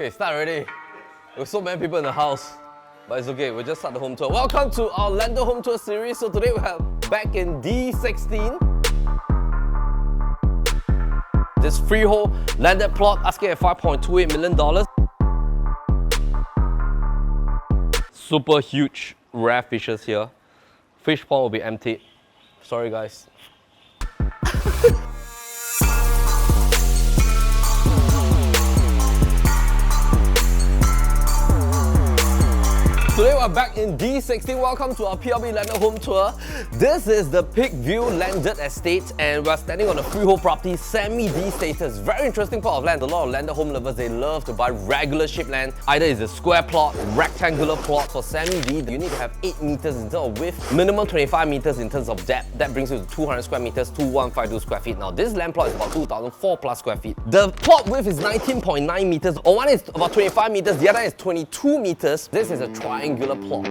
Okay, start already. There's so many people in the house, but it's okay, we'll just start the home tour. Welcome to our Landed Home Tour series. So today we have back in D16. This freehold landed plot asking at $5.28 million. Super huge rare fishes here. Fish pond will be emptied. Sorry guys. Today we're back in D16. Welcome to our PLB Landed Home Tour. This is the Peakview Landed Estate and we're standing on a freehold property, semi-D status. Very interesting plot of land. A lot of landed home lovers, they love to buy regular shaped land. Either it's a square plot, rectangular plot. For semi-D, you need to have 8 meters in terms of width, minimum 25 meters in terms of depth. That brings you to 200 square meters, 2152 square feet. Now this land plot is about 2,004 plus square feet. The plot width is 19.9 meters. One is about 25 meters, the other is 22 meters. This is a triangular plot.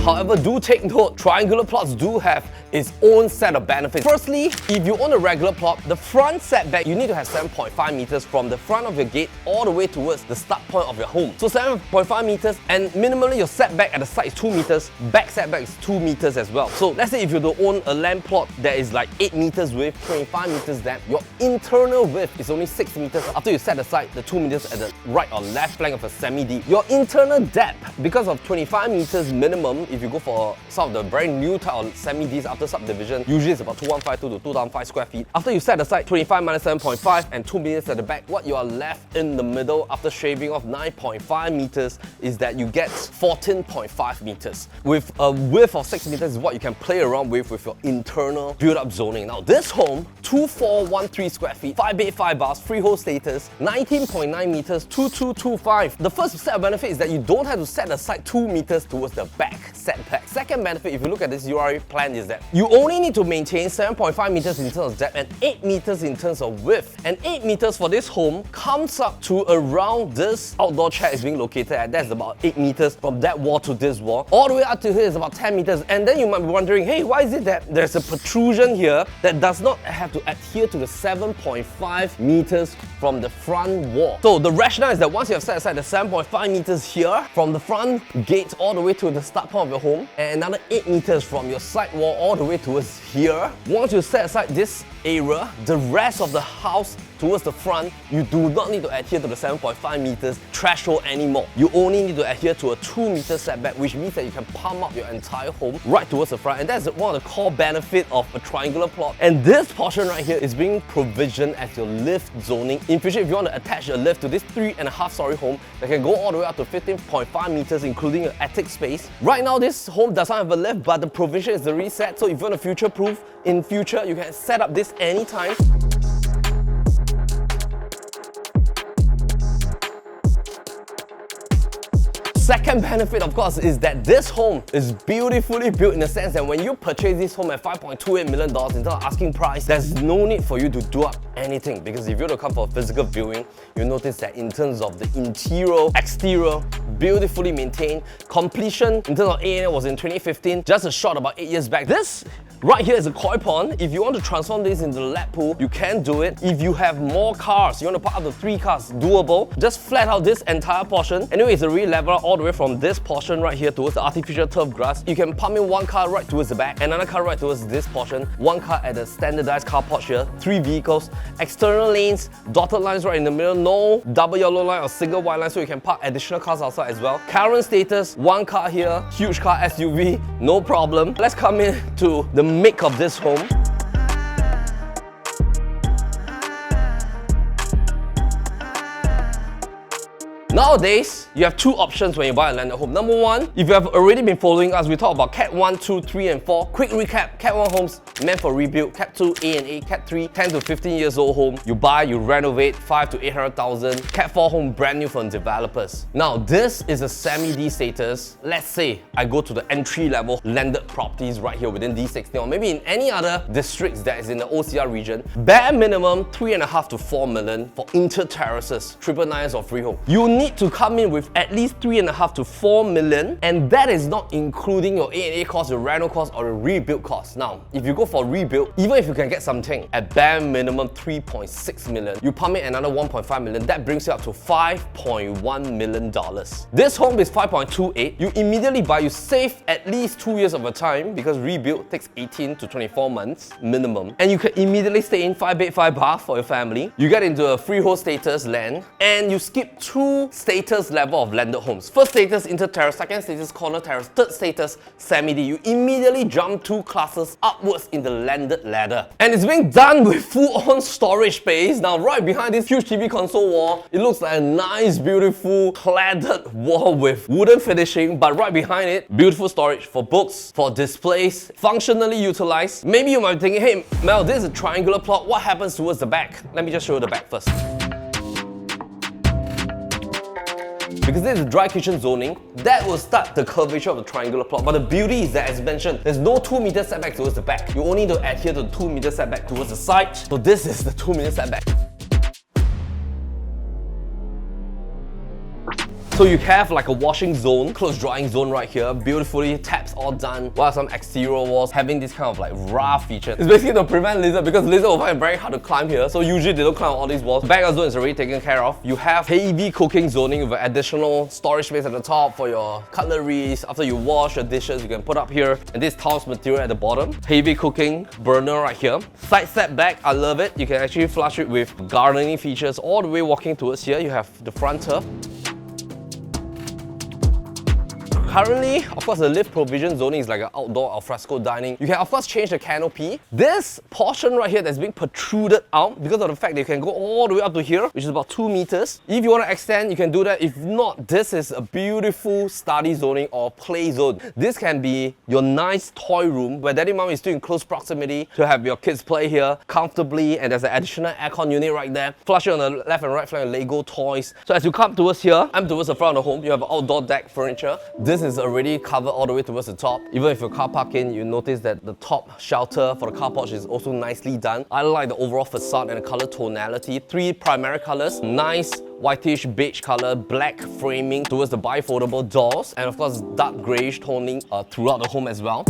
However, do take note, triangular plots do have its own set of benefits. Firstly, if you own a regular plot, the front setback, you need to have 7.5 meters from the front of your gate all the way towards the start point of your home. So 7.5 meters, and minimally your setback at the side is 2 meters, back setback is 2 meters as well. So let's say if you do own a land plot that is like 8 meters width, 25 meters depth, your internal width is only 6 meters after you set aside the 2 meters at the right or left flank of a semi-D. Your internal depth, because of 25 meters minimum, if you go for some of the very new type of semi-Ds after subdivision, usually it's about 2152 to 2005 square feet. After you set aside 25 minus 7.5 and 2 meters at the back, what you are left in the middle after shaving off 9.5 meters is that you get 14.5 meters. With a width of 6 meters is what you can play around with your internal build-up zoning. Now this home, 2413 square feet, 5 bed, 5 baths, freehold status, 19.9 meters, 2225. The first set of benefit is that you don't have to set aside 2 meters towards the back setback. Second benefit, if you look at this URA plan, is that you only need to maintain 7.5 meters in terms of depth and 8 meters in terms of width. And 8 meters for this home comes up to around this outdoor chair is being located at. That's about 8 meters from that wall to this wall. All the way up to here is about 10 meters. And then you might be wondering, hey, why is it that there's a protrusion here that does not have to adhere to the 7.5 meters from the front wall? So the rationale is that once you have set aside the 7.5 meters here from the front gate all the way to the start point of your home, and another 8 meters from your side wall all the way towards here. Once you set aside this area, the rest of the house towards the front, you do not need to adhere to the 7.5 meters threshold anymore. You only need to adhere to a 2 meter setback, which means that you can pump up your entire home right towards the front. And that's one of the core benefits of a triangular plot. And this portion right here is being provisioned as your lift zoning. In future, if you want to attach a lift to this 3.5-story home that can go all the way up to 15.5 meters, including your attic space. Right now, this home does not have a lift, but the provision is the reset. So if you want to future-proof, in future, you can set up this anytime. Second benefit, of course, is that this home is beautifully built in the sense that when you purchase this home at $5.28 million in terms of asking price, there's no need for you to do up anything, because if you were to come for a physical viewing, you'll notice that in terms of the interior, exterior, beautifully maintained. Completion in terms of A&A was in 2015, just a short about 8 years back. This right here is a koi pond. If you want to transform this into a lap pool, you can do it. If you have more cars, you want to park up to 3 cars, doable. Just flat out this entire portion. Anyway, it's a re-level all the way from this portion right here towards the artificial turf grass. You can pump in 1 car right towards the back, another car right towards this portion, 1 car at the standardized car porch here, 3 vehicles, external lanes, dotted lines right in the middle, no double yellow line or single white line, so you can park additional cars outside as well. Current status, 1 car here, huge car SUV, no problem. Let's come in to the make of this home. Nowadays, you have 2 options when you buy a landed home. Number 1, if you have already been following us, we talk about Cat 1, 2, 3 and 4. Quick recap, Cat 1 homes meant for rebuild, Cat 2, A&A, Cat 3, 10 to 15 years old home. You buy, you renovate, 5 to 800,000. Cat 4 home, brand new from developers. Now, this is a semi-D status. Let's say I go to the entry-level landed properties right here within D16 or maybe in any other districts that is in the OCR region. Bare minimum, 3.5 to 4 million for inter-terraces, triple nines or freehold. You need to come in with with at least 3.5 to 4 million, and that is not including your A&A cost, your rental cost, or your rebuild cost. Now, if you go for a rebuild, even if you can get something at bare minimum 3.6 million, you pump in another 1.5 million, that brings you up to $5.1 million. This home is 5.28. You immediately buy, you save at least 2 years of your time because rebuild takes 18 to 24 months minimum, and you can immediately stay in 5 bed, 5 bath for your family. You get into a freehold status land, and you skip 2 status level of landed homes. First status inter-terrace, second status corner terrace, third status semi-D. You immediately jump 2 classes upwards in the landed ladder. And it's being done with full-on storage space. Now, right behind this huge TV console wall, it looks like a nice, beautiful, cladded wall with wooden finishing, but right behind it, beautiful storage for books, for displays, functionally utilized. Maybe you might be thinking, hey, Mel, this is a triangular plot. What happens towards the back? Let me just show you the back first. Because this is dry kitchen zoning, that will start the curvature of the triangular plot. But the beauty is that, as mentioned, there's no 2 meter setback towards the back. You only need to adhere to the 2 meter setback towards the side. So this is the 2 meter setback. So you have like a washing zone, clothes drying zone right here, beautifully, taps all done, while some exterior walls having this kind of like rough feature. It's basically to prevent lizard, because lizard will find it very hard to climb here, so usually they don't climb all these walls. Backyard zone is already taken care of. You have heavy cooking zoning with additional storage space at the top for your cutleries. After you wash your dishes, you can put up here, and this tiles material at the bottom. Heavy cooking burner right here. Side setback, I love it. You can actually flush it with gardening features all the way walking towards here. You have the front turf. Currently, of course, the lift provision zoning is like an outdoor alfresco dining. You can, of course, change the canopy. This portion right here that's being protruded out because of the fact that you can go all the way up to here, which is about 2 meters. If you want to extend, you can do that. If not, this is a beautiful study zoning or play zone. This can be your nice toy room where daddy mom is still in close proximity to have your kids play here comfortably, and there's an additional aircon unit right there. Flush it on the left and right flank with Lego toys. So as you come towards here, I'm towards the front of the home, you have outdoor deck furniture. This is already covered all the way towards the top. Even if you car park in, you notice that the top shelter for the car porch is also nicely done. I like the overall facade and the color tonality. 3 primary colors, nice whitish beige color, black framing towards the bifoldable doors, and of course dark greyish toning throughout the home as well.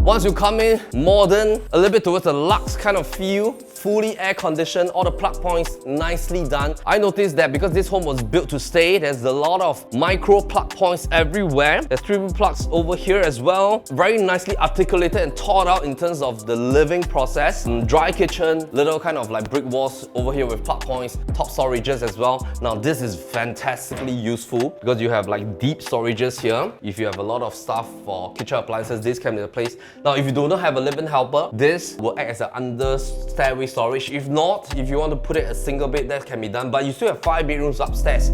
Once you come in, modern, a little bit towards the luxe kind of feel, fully air conditioned, all the plug points nicely done. I noticed that because this home was built to stay, there's a lot of micro plug points everywhere. There's 3 plugs over here as well. Very nicely articulated and thought out in terms of the living process. Dry kitchen, little kind of like brick walls over here with plug points, top storages as well. Now this is fantastically useful because you have like deep storages here. If you have a lot of stuff for kitchen appliances, this can be the place. Now if you do not have a live-in helper, this will act as an under stairway storage. If not, if you want to put it a single bed, that can be done, but you still have 5 bedrooms upstairs.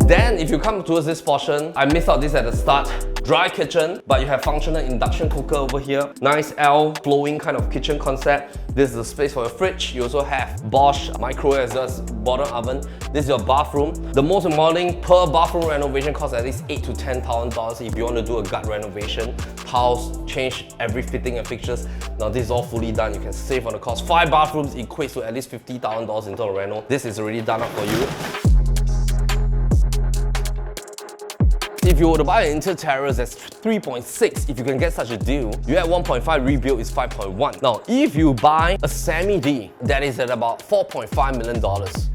Then if you come towards this portion, I missed out this at the start. Dry kitchen, but you have functional induction cooker over here. Nice L flowing kind of kitchen concept. This is the space for your fridge. You also have Bosch microwave as well as bottom oven. This is your bathroom. The most important per bathroom renovation costs at least $8,000 to $10,000 if you want to do a gut renovation. Tiles, change every fitting and fixtures. Now this is all fully done. You can save on the cost. 5 bathrooms equates to at least $50,000 into a reno. This is already done up for you. If you were to buy an inter-terrace that's 3.6, if you can get such a deal, you add 1.5, rebuild is 5.1. Now, if you buy a semi-D that is at about $4.5 million,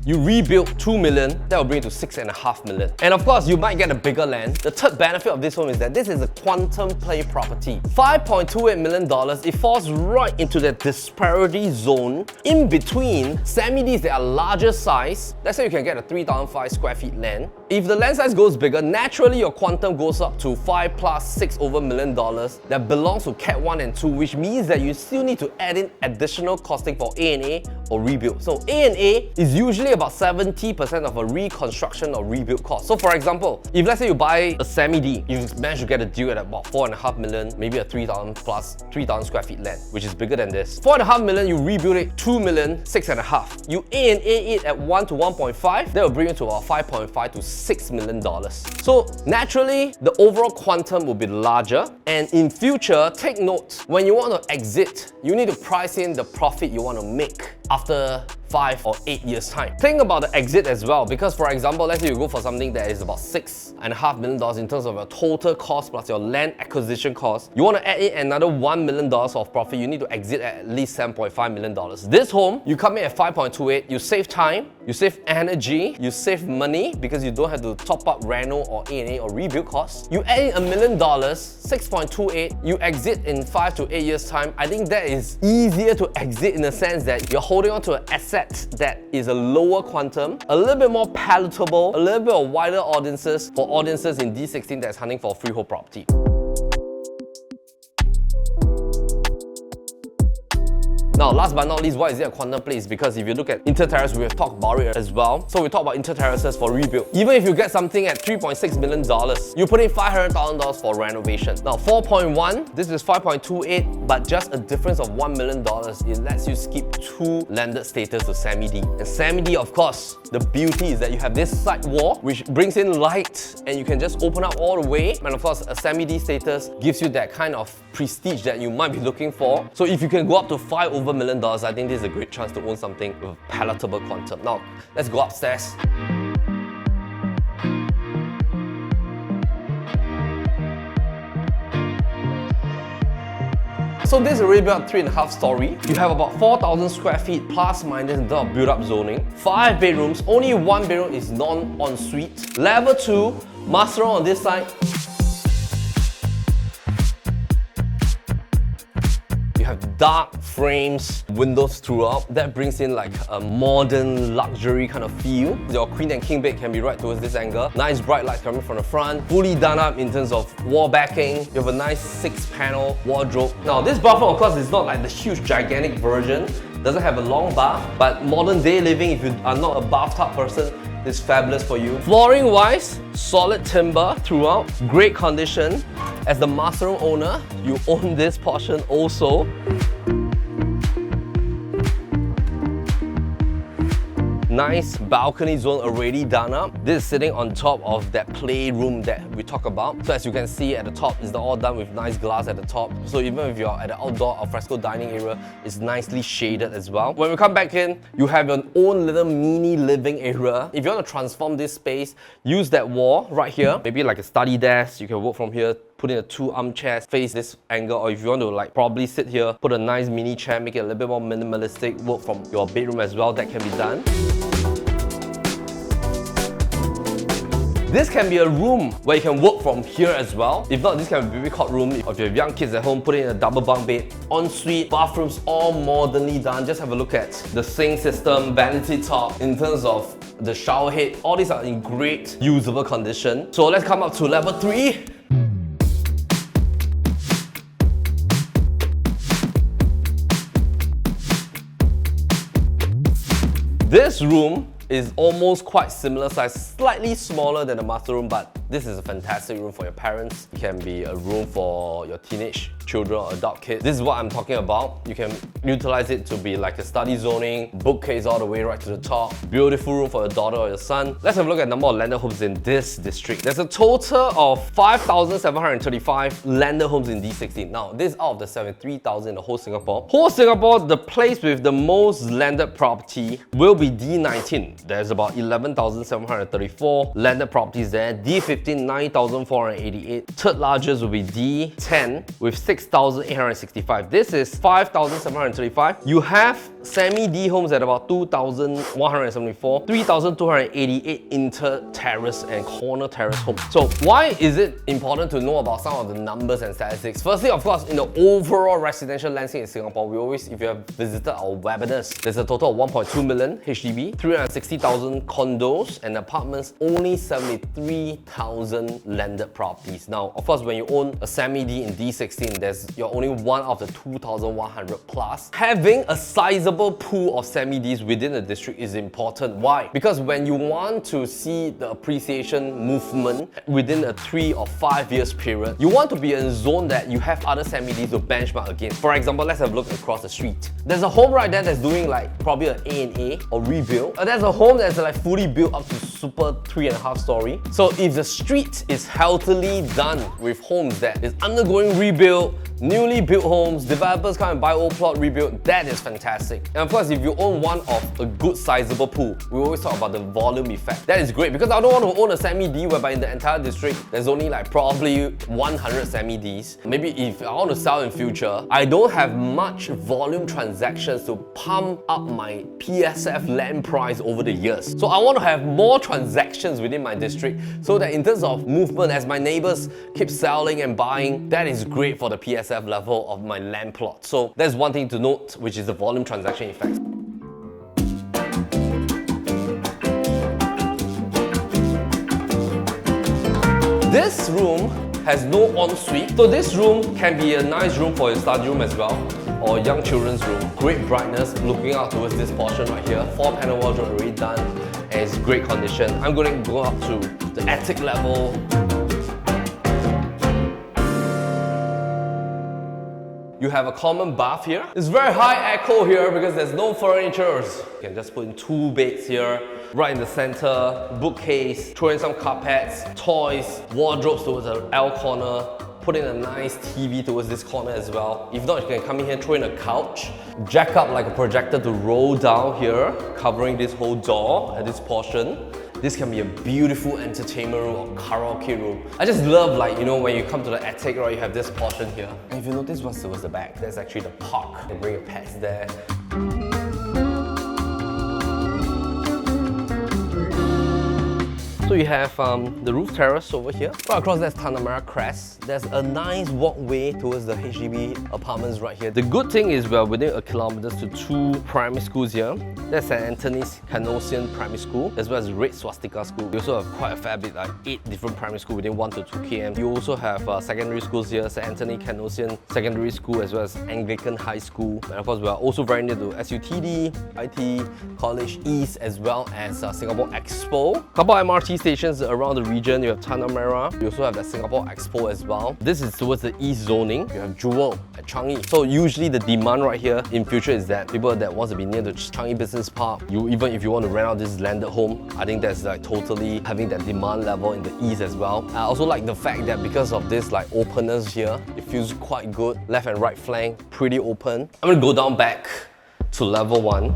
you rebuild $2 million, that will bring it to $6.5 million. And of course, you might get a bigger land. The third benefit of this home is that this is a quantum play property. $5.28 million, it falls right into that disparity zone in between semi-Ds that are larger size. Let's say you can get a 3,005 square feet land. If the land size goes bigger, naturally your quantum goes up to 5 plus 6 over $1 million that belongs to Cat 1 and 2, which means that you still need to add in additional costing for A&A or rebuild. So A&A is usually about 70% of a reconstruction or rebuild cost. So for example, if let's say you buy a semi-D, you manage to get a deal at about 4.5 million, maybe a 3,000 square feet land, which is bigger than this. 4.5 million, you rebuild it, 2 million, 6.5. You A&A it at 1 to 1.5, that will bring you to about 5.5 to $6 million. So naturally, the overall quantum will be larger. And in future, take note, when you want to exit, you need to price in the profit you want to make after 5 or 8 years time. Think about the exit as well, because for example, let's say you go for something that is about $6.5 million in terms of your total cost plus your land acquisition cost. You want to add in another $1 million of profit, you need to exit at least $7.5 million. This home, you come in at 5.28, you save time, you save energy, you save money because you don't have to top up reno or A&A or rebuild costs. You add in $1 million, 6.28, you exit in 5 to 8 years time. I think that is easier to exit in the sense that you're holding on to an asset that is a lower quantum, a little bit more palatable, a little bit of wider audiences for audiences in D16 that's hunting for a freehold property. Now, last but not least, why is it a quantum place? Because if you look at inter-terrace, we have talked about it as well. So we talk about inter-terraces for rebuild. Even if you get something at $3.6 million, you put in $500,000 for renovation. Now, 4.1, this is 5.28, but just a difference of $1 million. It lets you skip 2 landed status to semi-D. And semi-D, of course, the beauty is that you have this side wall, which brings in light, and you can just open up all the way. And of course, a semi-D status gives you that kind of prestige that you might be looking for. So if you can go up to $5 million, I think this is a great chance to own something with a palatable quantum. Now, let's go upstairs. So this is already built 3.5 story. You have about 4,000 square feet plus minus in terms of build-up zoning. 5 bedrooms, only 1 bedroom is non-ensuite. Level 2, master room on this side. Have dark frames, windows throughout. That brings in like a modern luxury kind of feel. Your queen and king bed can be right towards this angle. Nice bright lights coming from the front. Fully done up in terms of wall backing. You have a nice 6-panel wardrobe. Now this bathroom, of course, is not like the huge gigantic version. Doesn't have a long bath, but modern day living, if you are not a bathtub person, is fabulous for you. Flooring wise, solid timber throughout, great condition. As the master room owner, you own this portion also. Nice balcony zone already done up. This is sitting on top of that playroom that we talk about. So as you can see at the top, it's all done with nice glass at the top. So even if you're at the outdoor alfresco dining area, it's nicely shaded as well. When we come back in, you have your own little mini living area. If you want to transform this space, use that wall right here. Maybe like a study desk, you can work from here. Put in 2 armchairs, face this angle, or if you want to like probably sit here, put a nice mini chair, make it a little bit more minimalistic, work from your bedroom as well, that can be done. This can be a room where you can work from here as well. If not, this can be a baby cot room. If you have young kids at home, put in a double bunk bed. Ensuite, bathrooms all modernly done. Just have a look at the sink system, vanity top, in terms of the shower head. All these are in great usable condition. So let's come up to level 3. This room is almost quite similar size, slightly smaller than the master room, but this is a fantastic room for your parents. It can be a room for your teenage children or adult kids. This is what I'm talking about. You can utilize it to be like a study zoning, bookcase all the way right to the top. Beautiful room for your daughter or your son. Let's have a look at the number of landed homes in this district. There's a total of 5,735 landed homes in D16. Now, this is out of the 73,000 in the whole Singapore. Whole Singapore, the place with the most landed property will be D19. There's about 11,734 landed properties there. D15, 9,488. Third largest will be D10 with 6,865. This is 5,735. You have semi-D homes at about 2,174, 3,288 inter-terrace and corner terrace homes. So why is it important to know about some of the numbers and statistics? Firstly, of course, in the overall residential landscape in Singapore, we always, if you have visited our webinars, there's a total of 1.2 million HDB, 360,000 condos and apartments, only 73,000 landed properties. Now, of course, when you own a semi-D in D16, you're only one of the 2,100 plus. Having a sizable pool of semi-Ds within the district is important. Why? Because when you want to see the appreciation movement within a 3 or 5 years period, you want to be in a zone that you have other semi-Ds to benchmark against. For example, let's have a look across the street. There's a home right there that's doing like probably an A&A or rebuild. There's a home that's like fully built up to super 3.5 story. So if the street is healthily done with homes that is undergoing rebuild, newly built homes, developers come and buy old plot, rebuild, that is fantastic. And of course, if you own one of a good sizable pool, we always talk about the volume effect. That is great because I don't want to own a semi-D whereby in the entire district, there's only like probably 100 semi-Ds. Maybe if I want to sell in future, I don't have much volume transactions to pump up my PSF land price over the years. So I want to have more transactions within my district so that in terms of movement, as my neighbors keep selling and buying, that is great for the PSF level of my land plot. So that's one thing to note, which is the volume transaction effect. This room has no ensuite, so this room can be a nice room for your study room as well, or young children's room. Great brightness looking out towards this portion right here. 4-panel wardrobe already done and it's great condition. I'm going to go up to the attic level. You have a common bath here. It's very high echo here because there's no furniture. You can just put in 2 beds here, right in the center, bookcase, throw in some carpets, toys, wardrobes towards the L corner, put in a nice TV towards this corner as well. If not, you can come in here, throw in a couch, jack up like a projector to roll down here, covering this whole door at this portion. This can be a beautiful entertainment room or karaoke room. I just love, like, you know, when you come to the attic, right, you have this portion here. And if you notice what's towards the back, there's actually the park. You can bring your pets there. So you have the roof terrace over here. Right across there's Tanah Merah crest. There's a nice walkway towards the HDB apartments right here. The good thing is we're within 1 kilometer to 2 primary schools here. There's St. Anthony's Canossian Primary School as well as Red Swastika School. You also have quite a fair bit, like 8 different primary schools within 1 to 2 km. You also have secondary schools here, St. Anthony Canossian Secondary School as well as Anglican High School. And of course, we are also very near to SUTD, IT, College East as well as Singapore Expo. Couple MRT stations around the region. You have Tanah Merah. You also have the Singapore Expo as well. This is towards the east zoning. You have Jewel at Changi. So usually the demand right here in future is that people that want to be near the Changi Business Park, even if you want to rent out this landed home, I think that's like totally having that demand level in the east as well. I also like the fact that because of this like openness here, it feels quite good. Left and right flank, pretty open. I'm gonna go down back to level 1.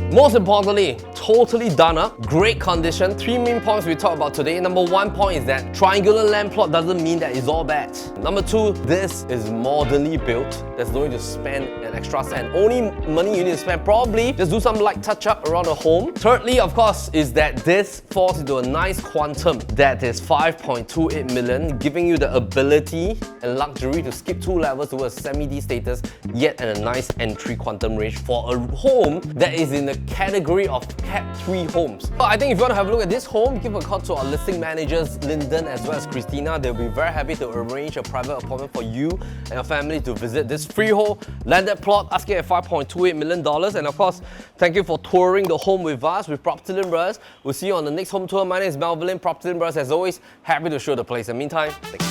Most importantly, totally done up, great condition. 3 main points we talk about today. Number 1 point is that triangular land plot doesn't mean that it's all bad. Number 2, this is modernly built. There's no need to spend an extra cent. Only money you need to spend, probably just do some light touch up around the home. Thirdly, of course, is that this falls into a nice quantum that is 5.28 million, giving you the ability and luxury to skip 2 levels towards semi-D status, yet at a nice entry quantum range for a home that is in the category of Cat 3 homes. So I think if you want to have a look at this home, give a call to our listing managers, Lyndon as well as Christina. They'll be very happy to arrange a private appointment for you and your family to visit this freehold landed plot, asking at $5.28 million. And of course, thank you for touring the home with us with PropertyLimBrothers. We'll see you on the next home tour. My name is Melvin Lim, PropertyLimBrothers. As always, happy to show the place. In the meantime, thanks.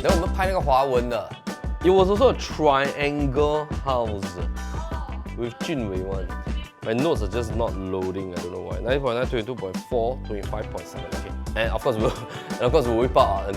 然后我们拍那个华文的。It was also a triangle house with Junwei one. My notes are just not loading. I don't know why. 90.9, 22.4, 25.7. Okay. And of course we'll whip out